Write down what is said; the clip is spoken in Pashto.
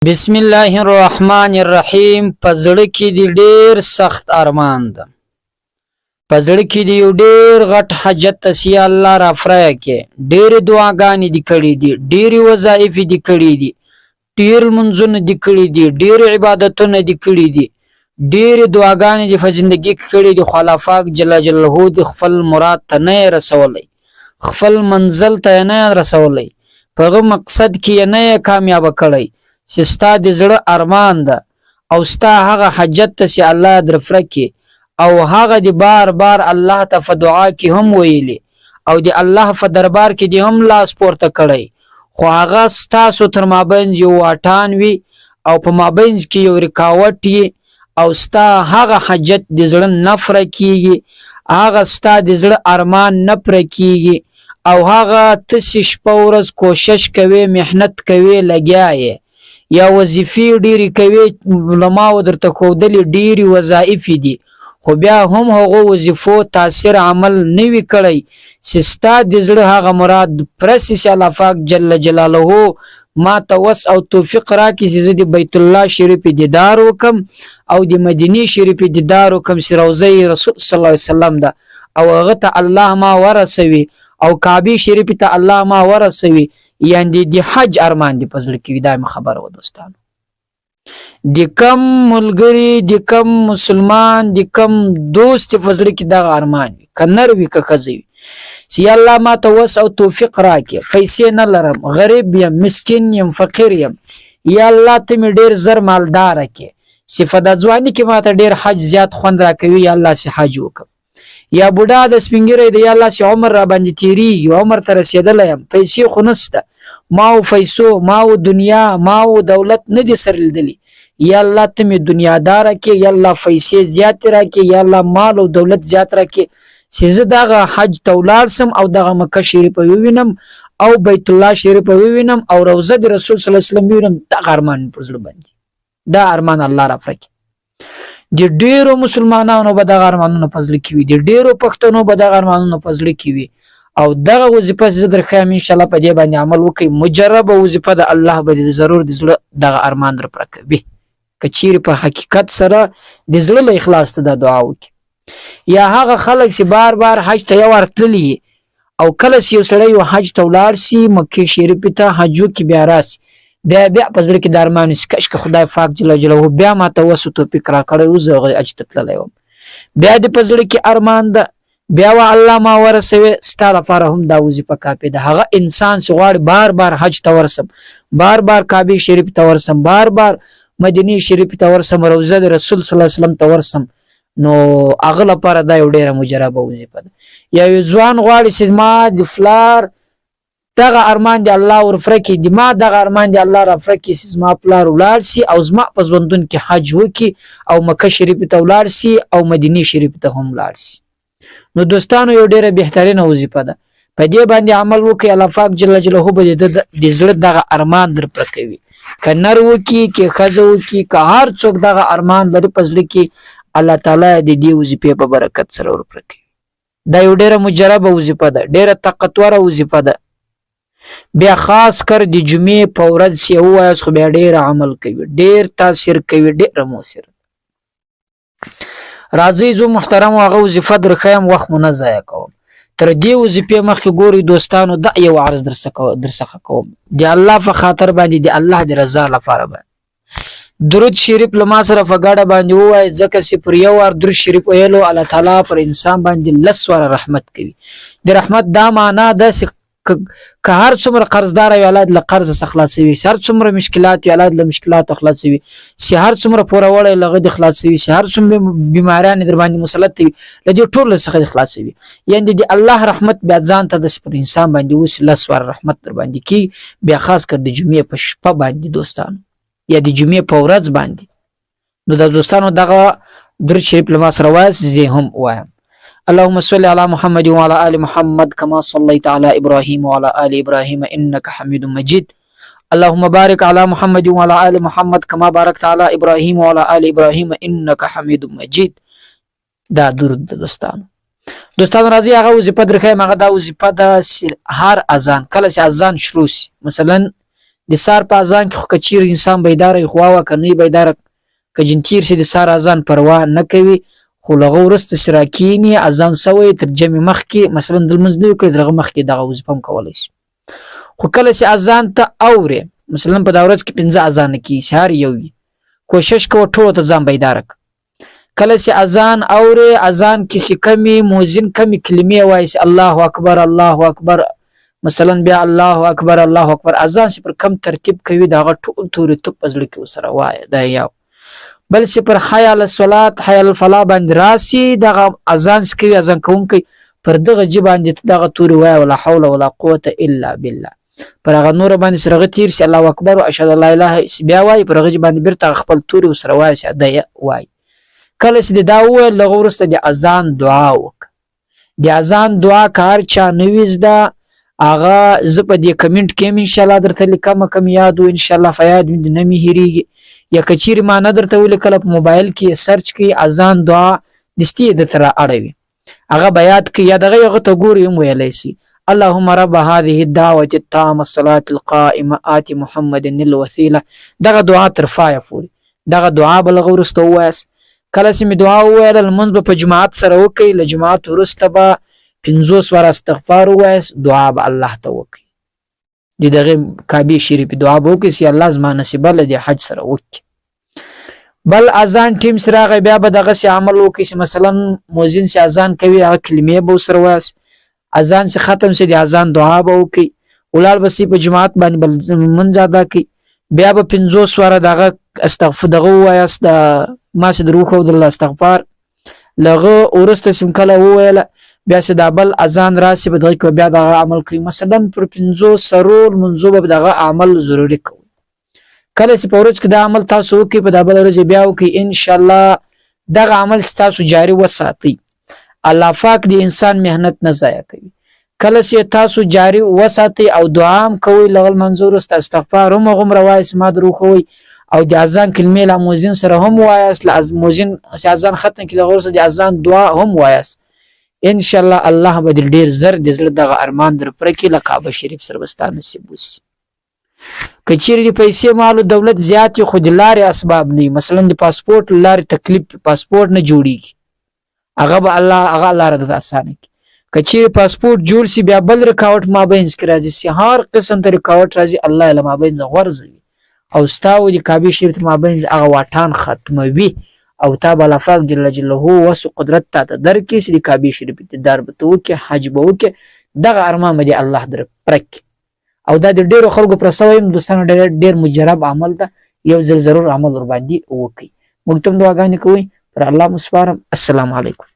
بسم الله الرحمن الرحیم. پزړه کې دی ډیر سخت ارمان ده، پزړه کې دی یو ډیر غټ حاجت سی الله را فرای کې. ډیر دعاګانې دی کړې دي، ډیر وظایف دی کړې دي، ډیر منځونه دی کړې دي، ډیر عبادتونه دی کړې دي، ډیر دعاګانې دی په ژوندۍ کې کړې دي. خو الله پاک جل جلاله د خپل مراد ته نه رسولې، خپل منزل ته نه رسولې، په مقصد کې نه کامیاب کړی. ستا د زړه ارمان ده او ستا هغه حاجت ته سي الله درفرکي، او هغه دی بار بار الله ته په دعا کې هم ویلي، او دی الله په دربار کې دی هم لاس پورته کړی. خو هغه ستاسو تر مابین یو واټان وي او په مابین کې یو رکاوټ وي، او ستا هغه حاجت د زړه نفره کیږي، هغه ستا د زړه ارمان نفره کیږي، او هغه تاسو شپه ورځ کوشش کوي، محنت کوي، لګیاي یا وظیفې ډېری کوي. علماء درته ښودلي ډېری وظایف دي، خو بیا هم هغو وظیفو تاثیر عمل نه وي کړی چې ستا د زړه هغه مراد پرسي چې الله پاک جل جلاله ما ته وس او توفیق راکړي چې زه د بیت الله شریف دیدار وکم او د مدینه شریف دیدار وکم چې روضه رسول صلی الله علیه وسلم ده، او هغه ته الله ما ورسوي، او کعبه شریف ته الله ما ورسوي. یعنی د حج ارمان دی پزړه کې. دا خبره و دوستانو، د کم ملګری، د کم مسلمان، د کم دوست پزړه کې دا ارمان وي، کنر وي که خزوي چې الله ما ته وس او توفیق راکړي. پیسې نه لرم، غریب یم، مسکین یم، فقیر یم، یا الله ته می ډیر زر مالدار کړي. صفات ځواني کې ما ته ډیر حج زیات خوند راکوي، یا الله سي حج وکم. یا بوډا د سپینګری دی، یا الله سي عمر را باندې تیریږي، عمر ته رسیدلی یم، پیسې خو نسته، ما او پیسو، ما او دنیا، ما او دولت نه دي سره لیدلی. یا الله ته می دنیا دار کې، یا الله پیسې زیات راکې، یا الله مال او دولت زیات راکې چې زه دغه حج ته ولاړ سم او دغه مکه شریف ووینم او بیت الله شریف ووینم او روضه د رسول صلی الله علیه وسلم ووینم. دغه ارمان پر زړه باندې، دا ارمان الله را فرکي. د ډیرو مسلمانانو به دغه ارمانونه پزړه کې وي، د ډیرو پښتنو به دغه ارمانونه پزړه کې وي، او دغه وظیفه زه درخوایم ان شاء الله په دې باندې عمل وکړئ. مجربه وظیفه د الله به ضرور د زړه دغه ارمان در پر کوي، کچیر په حقیقت سره د زړه له اخلاص ته د دعا وکړي. یا هغه خلک چې بار بار حج ته یو ورتللی، او کله چې یو سړی یو حج ته ولاړ سي، مکه شریف ته حج کې بیا راسي، بیا پزړه کې د ارمان کش که خدای پاک جل جلاله بیا ما ته وسو توفیق را کړی او زه حج ته تللی وم، بیا د پزړه کې ارمان ده، بیا و الله ما ورسوي. ستا لپاره هم دا وظیفه کافي ده. هغه انسان چې غواړي بار بار حج ته ورسم، بار بار کعبه شریف ته ورسم، بار بار مدینه شریف ته ورسم، روضه د رسول صلی الله علیه وسلم ته ورسم، نو هغه لپاره دا یو ډیره مجربه وظیفه ده. یا یو ځوان غواړي چې ما د فلار دغه ارمان دی الله ورفرکي، د ما دغه ارمان دی الله رافرکي چې زما پلار ولاړ سي او زما په ژوندون کې حج وکي او مکه شریف ته ولاړ سي او مدینه شریف ته هم ولاړ سي. نو دوستانو یو ډیره بهترینه وظیفه ده، په دې باندې عمل وکړئ. الله پاک جل جلاله به د زړه دغه ارمان در پر کوي، که نر وکي، که ښځه وکي، که هر څوک دغه ارمان لري په زړه کې، الله تعالی د دې وظیفې په برکت سره ورپر کوي. دا یو ډیره مجربه وظیفه ده، ډیره طاقتوره وظیفه ده. بیا خاص کر د جمعې په ورځ یې ووایاست، خو بیا ډیر عمل کوي، ډیر تاثیر کوي، ډیر مؤثر. راځئ زه محترم هغه وظیفه درخوایم، وخت مو نه ضایع کوم. تر دې وظیفې مخکې ګورئ دوستانو، دا یو عرض درڅخه کوم د الله په خاطر باندې، د الله د رضا لپاره باندې درود شریف له ما سره په ګډه باندې ووایئ، ځکه چې پر یو وار درود شریف ویلو الله تعالی پر انسان باندې 10 واره رحمت کوي. د رحمت دا معنا ده چې که هر څومره قرضدار وي اولاد له قرض څخه خلاصوي، هر څومره مشکلات وي اولاد له مشکلات خلاصوي، هر څومره پوروړی لغه د خلاصوي، هر څومره بیماریان در باندې مسلط وي له دې ټول څخه خلاصوي. یعنی د الله رحمت بیا ځان ته د صفت انسان باندې وس لسوار رحمت در باندې کی، بیا خاص کر د جمعې په شپه باندې دوستانو، یا د جمعې په ورځ باندې. نو د دوستانو دغه درود شریف له ما سره وایي، زه هم وایم. اللهم صل على محمد وعلى آل محمد كما صليت على إبراهيم وعلى آل إبراهيم إنك حميد مجيد. اللهم بارك على محمد وعلى آل محمد كما باركت على إبراهيم وعلى آل إبراهيم إنك حميد مجيد. دا درود دوستانو راځي هغه وظیفه درخوایم. هغه دا وظیفه د هر اذان، کله چې اذان شروع شي، مثلا د سار په اذان کې خو کچیر انسان بیدار خو وا کني بیدار کجنتیر شي د سار اذان پروا نه کوي خو لغه ورسته شراکینی اذان سوی ترجمه مخ کې مثلا د منځ نه کړي دغه مخ کې دغه وظیفه کولای شي خو کله چې اذان ته اوري مثلا په دا ورځ کې 15 اذان کی سحر یو کوشش کوه ټول ته ځان بیدار کله چې اذان اوري اذان کې کمی مؤذن کمی کلمې وایي الله اکبر الله اکبر مثلا بیا الله اکبر الله اکبر اذان چې پر کم ترتیب کوي دا ټول توري ته پزړه کې وسره وایي دا یو بل چې پر حي علی الصلاه حي علی الفلاح باندې راسي دغه اذان کوي اذان کوونکی پر دغه جبان دي دغه توري وایي ولا حول ولا قوه الا بالله پر هغه نور باندې سره تیر سي الله اکبر او اشهد لا اله بیا وایي پر هغه باندې بیرته خپل توري وسره وایي چې دا وایي کله چې دا وویل لغه ورسته د اذان دعا وک د اذان دعا کار چا نویز دا اغه ز په دې کمنټ کې ان شاء الله درته لیکم کم یادو ان شاء الله فیاد مې نه میهریږي یا کچیر ما نه درته ولیکل په موبایل کې سرچ کې اذان دعا دستي د تر اړوي هغه بیات کې یا دغه یو ته ګوري ویلای شي اللهم رب هذه الدعوه التامه الصلاه القائمه آت محمد الوسيله دغه دعا ترفای فوري دغه دعا بلغه ورسته واس کله چې می دعا وویل المنځ په جماعت سره وکي له جماعت ورسته به 50 ور استغفار وایس دعا به الله ته وکي دغه کعبه شریف دعا به وکي چې الله زما نصیب له حج سره وکي بل اذان ټیم سره بیا به دغه سي عمل وکي چې مثلا مؤذن سي اذان کوي هغه کلمې به سره واس اذان سي ختم سي د اذان دعا به وکي ولال بسې په جماعت باندې بل منځ ادا کوي بیا به 50 ور دغه استغفر دغه وایس د ما چې دروخو د الله استغفار لغه ورسته سم کله وویل بیا چې د بل اذان راسي به دغه بیا د عمل کوي مثلا پر 50 سرول منځوب دغه عمل ضروری کوي کله چې پورج کې د عمل تاسو کوي په د بل ورځ بیا کوي ان شاء الله دغه عمل تاسو جاری وساتئ الله پاک دی انسان مهنت نه ضایع کوي کله چې تاسو جاری وساتئ او دعا هم کوي لغل منظور استغفار هم غمره وایي ما دروخوي او د اذان کلمې له مؤذن سره هم وایاس له مؤذن اذان ختم کړي غوړ سره د اذان دعا هم وایاس ان شاء الله الله به ډیر زر د زړه دغه ارمان در پر کې له کعبه شریف سره بستان نصیب وسی کچېری پیسې مالو دولت زیات خو د لارې اسباب نه مثلا د پاسپورت لارې تکلیف پاسپورت نه جوړیږي هغه به الله لاره د اسانه کچېری پاسپورت جوړ سی بیا بل ریکارډ مابینځ کې راځي سي هر قسم ته ریکارډ راځي الله له مابینځ غورځي او ستاو د کعبه شریف مابینځ هغه واټان ختموي او تاب الله پاک جل جلاله وس قدرت ته درکې چې کعبه شریف ته دربته کې حج به وکي دغه ارمان دی الله در پرک او دا د ډیرو خلکو پر سویم دوستانو ډیر مجرب عمل ده یو ضرور عمل ور باندې وکي مونږ ته دعاګانې کوي پر الله مسپارم السلام علیکم